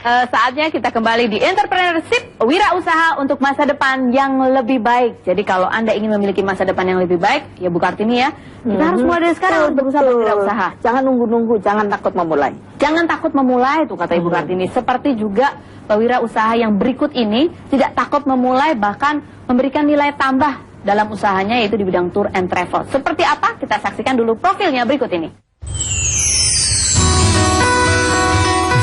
saatnya kita kembali di entrepreneurship, wirausaha untuk masa depan yang lebih baik. Jadi kalau Anda ingin memiliki masa depan yang lebih baik, ya Bu Kartini ya, kita harus mulai dari sekarang untuk berusaha berwirausaha. Jangan nunggu-nunggu, jangan takut memulai. Jangan takut memulai, tuh kata Ibu Kartini. Seperti juga pewirausaha yang berikut ini, tidak takut memulai, bahkan memberikan nilai tambah dalam usahanya, yaitu di bidang tour and travel. Seperti apa? Kita saksikan dulu profilnya berikut ini.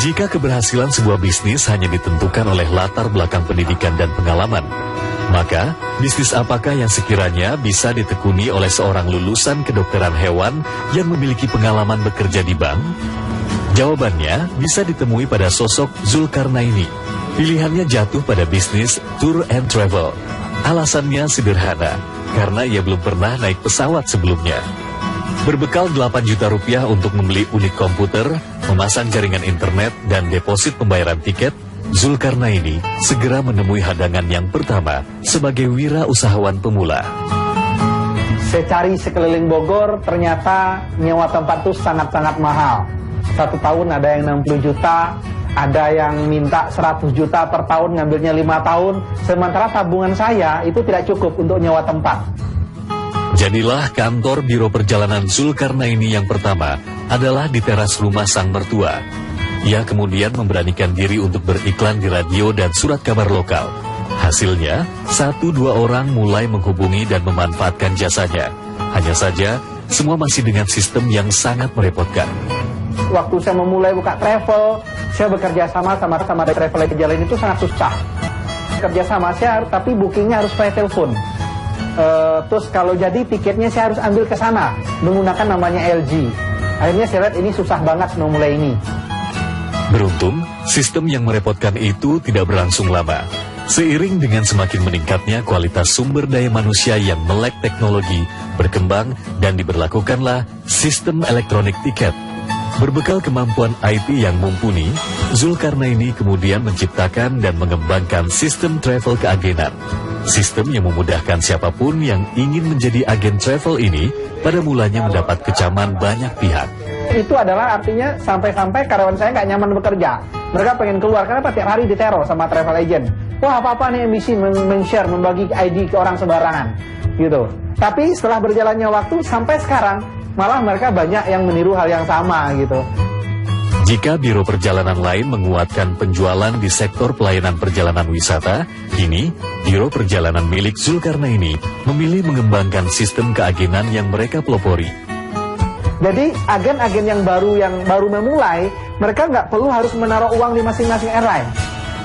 Jika keberhasilan sebuah bisnis hanya ditentukan oleh latar belakang pendidikan dan pengalaman, maka bisnis apakah yang sekiranya bisa ditekuni oleh seorang lulusan kedokteran hewan yang memiliki pengalaman bekerja di bank? Jawabannya bisa ditemui pada sosok Zulkarnaini. Pilihannya jatuh pada bisnis tour and travel. Alasannya sederhana, karena ia belum pernah naik pesawat sebelumnya. Berbekal 8 juta rupiah untuk membeli unit komputer, memasang jaringan internet, dan deposit pembayaran tiket, Zulkarnaini segera menemui hadangan yang pertama sebagai wirausahawan pemula. Saya cari sekeliling Bogor, ternyata nyewa tempat itu sangat-sangat mahal. 1 tahun ada yang 60 juta, ada yang minta 100 juta per tahun, ngambilnya 5 tahun. Sementara tabungan saya itu tidak cukup untuk nyewa tempat. Jadilah kantor biro perjalanan Zulkarnaini yang pertama adalah di teras rumah sang mertua. Ia kemudian memberanikan diri untuk beriklan di radio dan surat kabar lokal. Hasilnya, 1-2 orang mulai menghubungi dan memanfaatkan jasanya. Hanya saja, semua masih dengan sistem yang sangat merepotkan. Waktu saya memulai buka travel, saya bekerja sama travel agent itu sangat susah. Kerja sama saya, tapi bookingnya harus pakai telepon. Terus kalau jadi tiketnya saya harus ambil ke sana menggunakan namanya LG. Akhirnya saya lihat ini susah banget memulai ini. Beruntung, sistem yang merepotkan itu tidak berlangsung lama. Seiring dengan semakin meningkatnya kualitas sumber daya manusia yang melek teknologi, berkembang dan diberlakukanlah sistem elektronik tiket. Berbekal kemampuan IT yang mumpuni, Zulkarnaini kemudian menciptakan dan mengembangkan sistem travel keagenan. Sistem yang memudahkan siapapun yang ingin menjadi agen travel ini pada mulanya mendapat kecaman banyak pihak. Itu adalah artinya sampai-sampai karyawan saya nggak nyaman bekerja. Mereka pengen keluar, karena tiap hari diteror sama travel agent. Wah, apa-apa nih MBC men-share, membagi ID ke orang sembarangan. Gitu. Tapi setelah berjalannya waktu sampai sekarang, malah mereka banyak yang meniru hal yang sama gitu. Jika biro perjalanan lain menguatkan penjualan di sektor pelayanan perjalanan wisata, kini biro perjalanan milik Zulkarnaini memilih mengembangkan sistem keagenan yang mereka pelopori. Jadi agen-agen yang baru memulai, mereka nggak perlu harus menaruh uang di masing-masing airline.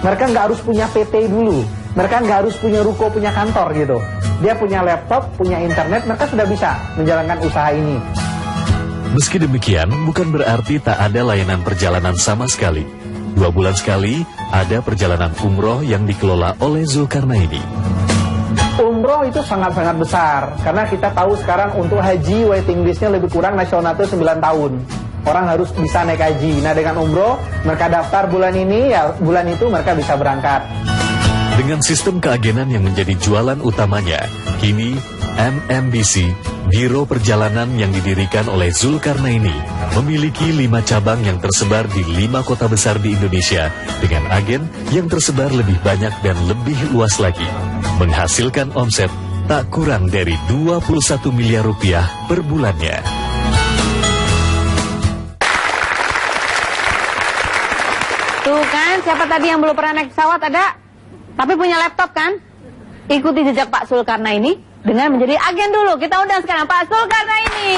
Mereka nggak harus punya PT dulu. Mereka nggak harus punya ruko, punya kantor gitu. Dia punya laptop, punya internet, mereka sudah bisa menjalankan usaha ini. Meski demikian, bukan berarti tak ada layanan perjalanan sama sekali. 2 bulan sekali, ada perjalanan umroh yang dikelola oleh Zulkarnaini. Umroh itu sangat-sangat besar, karena kita tahu sekarang untuk haji waiting listnya lebih kurang nasional itu 9 tahun. Orang harus bisa naik haji. Nah, dengan umroh, mereka daftar bulan ini, ya bulan itu mereka bisa berangkat. Dengan sistem keagenan yang menjadi jualan utamanya, kini MMBC, biro perjalanan yang didirikan oleh Zulkarnaini, memiliki 5 cabang yang tersebar di 5 kota besar di Indonesia dengan agen yang tersebar lebih banyak dan lebih luas lagi, menghasilkan omset tak kurang dari 21 miliar rupiah per bulannya. Tuh kan, siapa tadi yang belum pernah naik pesawat ada? Tapi punya laptop kan? Ikuti jejak Pak Zulkarnaini dengan menjadi agen dulu. Kita undang sekarang Pak Zulkarnaini.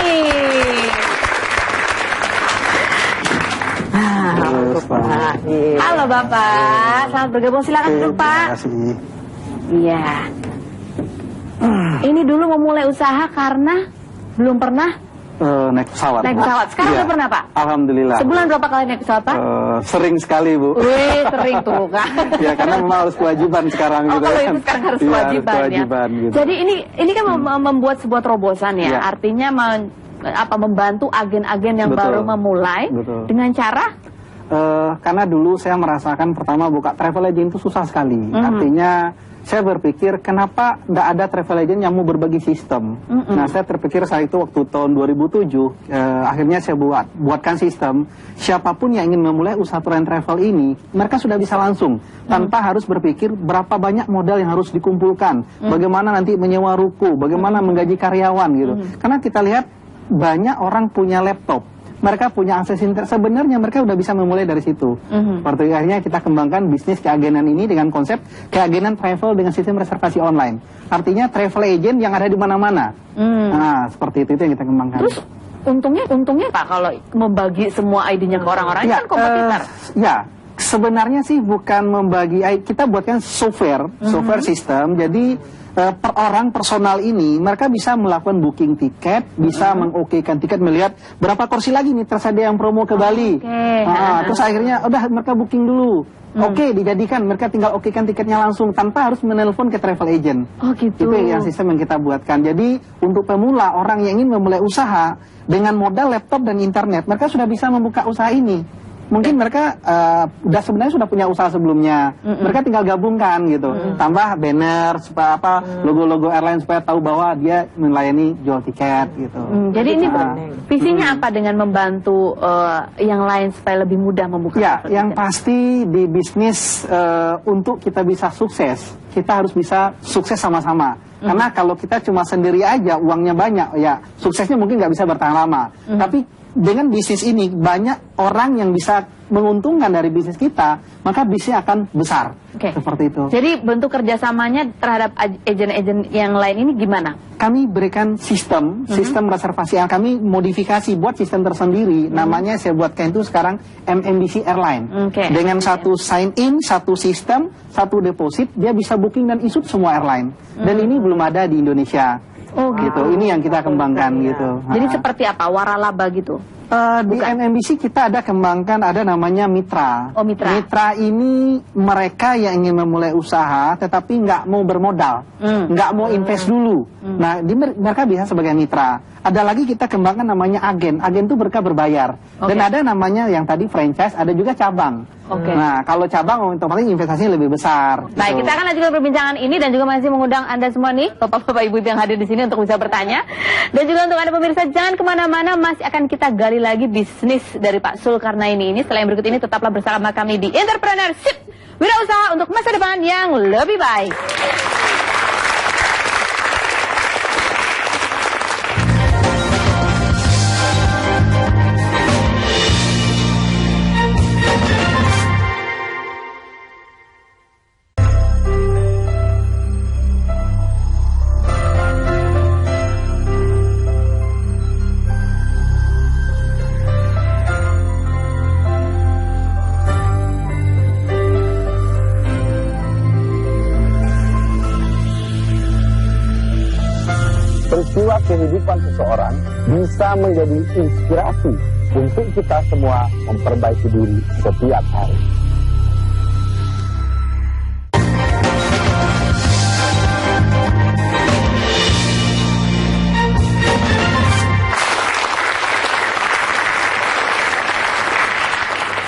Halo Bapak, selamat bergabung. Silakan duduk Pak. Terima kasih. Iya. Ini dulu memulai usaha karena belum pernah Naik pesawat. naik pesawat. Sekarang udah pernah Pak? Alhamdulillah. Sebulan berapa kali naik pesawat Pak? Sering sekali Bu. Wih, sering tuh kan. Ya karena memang harus kewajiban sekarang Oh, gitu. kalau itu sekarang harus Iya, kewajiban, harus kewajiban ya. gitu. Jadi ini kan membuat sebuah terobosan ya. Iya. Artinya membantu agen-agen yang Betul. baru memulai Betul. dengan cara Karena dulu saya merasakan pertama buka travel agent itu susah sekali. Artinya saya berpikir kenapa nggak ada travel agent yang mau berbagi sistem. Nah, saya terpikir saat itu waktu tahun 2007, akhirnya saya buatkan sistem. Siapapun yang ingin memulai usaha tour and travel ini, mereka sudah bisa langsung tanpa harus berpikir berapa banyak modal yang harus dikumpulkan, bagaimana nanti menyewa ruko, bagaimana menggaji karyawan gitu. Karena kita lihat banyak orang punya laptop. Mereka punya akses internet, sebenarnya mereka udah bisa memulai dari situ. Seperti akhirnya kita kembangkan bisnis keagenan ini dengan konsep keagenan travel dengan sistem reservasi online. Artinya travel agent yang ada di mana-mana. Nah, seperti itu yang kita kembangkan. Terus untungnya Pak kalau membagi semua ID-nya ke orang-orang Ya, kan kompetitor. Ya, sebenarnya sih bukan membagi, kita buatkan software sistem. Jadi per orang personal ini mereka bisa melakukan booking tiket, bisa mengokekan tiket, melihat berapa kursi lagi nih tersedia yang promo ke Bali. Terus akhirnya udah mereka booking dulu. Oke, dijadikan, mereka tinggal okekan tiketnya langsung tanpa harus menelpon ke travel agent. Oh gitu. Itu yang sistem yang kita buatkan. Jadi untuk pemula, orang yang ingin memulai usaha dengan modal laptop dan internet, mereka sudah bisa membuka usaha ini. Mungkin mereka sebenarnya sudah punya usaha sebelumnya. Mereka tinggal gabungkan gitu. Tambah banner supaya logo-logo airline supaya tahu bahwa dia melayani jual tiket gitu. Jadi ini visinya apa dengan membantu yang lain supaya lebih mudah membuka? Ya, yang pasti di bisnis untuk kita bisa sukses, kita harus bisa sukses sama-sama. Karena kalau kita cuma sendiri aja, uangnya banyak, ya suksesnya mungkin nggak bisa bertahan lama. Tapi dengan bisnis ini banyak orang yang bisa menguntungkan dari bisnis kita, maka bisnisnya akan besar. Seperti itu. Jadi bentuk kerjasamanya terhadap agen-agen yang lain ini gimana? Kami berikan sistem reservasi yang kami modifikasi buat sistem tersendiri. Namanya saya buatkan itu sekarang MMBC Airline. Dengan satu sign in, satu sistem, satu deposit, dia bisa booking dan isut semua airline. Dan ini belum ada di Indonesia. Gitu. Ini yang kita kembangkan gitu. Jadi seperti apa? Waralaba gitu? Di MMBC kita ada kembangkan, ada namanya mitra. Mitra. Mitra ini mereka yang ingin memulai usaha tetapi nggak mau bermodal, nggak mau invest dulu. Nah, mereka bisa sebagai mitra. Ada lagi kita kembangkan namanya agen. Agen itu mereka berbayar. Dan ada namanya yang tadi franchise, ada juga cabang. Nah, kalau cabang otomatis investasinya lebih besar. Baik, kita akan lanjutkan perbincangan ini dan juga masih mengundang Anda semua nih, Bapak-Bapak Ibu yang hadir di sini untuk bisa bertanya. Dan juga untuk Anda pemirsa, jangan kemana-mana, masih akan kita gali lagi bisnis dari Pak Zulkarnaini ini. Setelah yang berikut ini, tetaplah bersama kami di Entrepreneurship, wirausaha untuk masa depan yang lebih baik. Peristiwa kehidupan seseorang bisa menjadi inspirasi untuk kita semua memperbaiki diri setiap hari.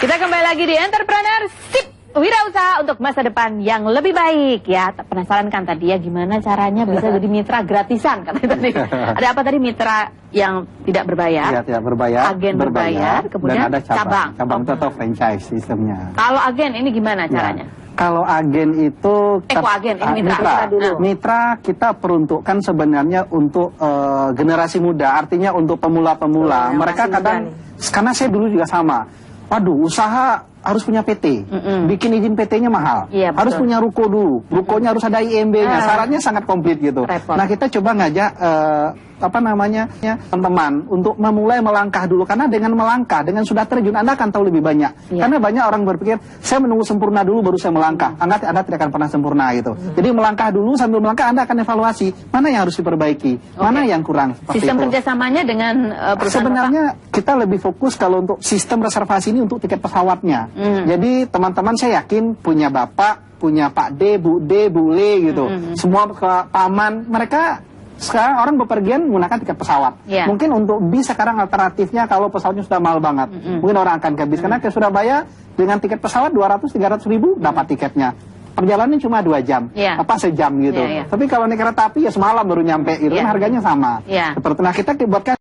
Kita kembali lagi di Entrepreneurship, wirausaha untuk masa depan yang lebih baik. Ya, penasaran kan tadi ya gimana caranya bisa jadi mitra gratisan katanya tadi. Ada apa tadi? Mitra yang tidak berbayar, Ya, tidak berbayar, agen berbayar, kemudian dan ada cabang. Cabang itu atau Oke. franchise sistemnya. Kalau agen ini gimana caranya? Kalau agen itu kok agen? Ini mitra. Mitra kita peruntukkan sebenarnya untuk generasi muda, artinya untuk pemula-pemula. Mereka kadang, karena saya dulu juga sama. Waduh, usaha harus punya PT, bikin izin PT-nya mahal, Iya, harus betul. punya ruko dulu, rukonya harus ada IMB-nya, syaratnya sangat komplit gitu. Repot. Nah, kita coba ngajak teman-teman untuk memulai melangkah dulu, karena dengan melangkah, dengan sudah terjun, Anda akan tahu lebih banyak. Iya. Karena banyak orang berpikir, saya menunggu sempurna dulu baru saya melangkah. Anda tidak akan pernah sempurna gitu. Jadi melangkah dulu, sambil melangkah Anda akan evaluasi mana yang harus diperbaiki, mana yang kurang. Sistem itu. kerjasamanya dengan perusahaan Sebenarnya kita lebih fokus kalau untuk sistem reservasi ini untuk tiket pesawatnya. Jadi teman-teman saya yakin punya bapak, punya Pak D, Bu D, Bu Le gitu. Semua ke paman, mereka Sekarang orang bepergian menggunakan tiket pesawat. Mungkin untuk bis sekarang alternatifnya kalau pesawatnya sudah mahal banget. Mungkin orang akan ke bis. Karena ke Surabaya dengan tiket pesawat 200-300 ribu dapat tiketnya. Perjalanan cuma 2 jam, apa sejam gitu. Tapi kalau naik kereta api ya semalam baru nyampe, itu kan harganya sama. Seperti, nah kita buatkan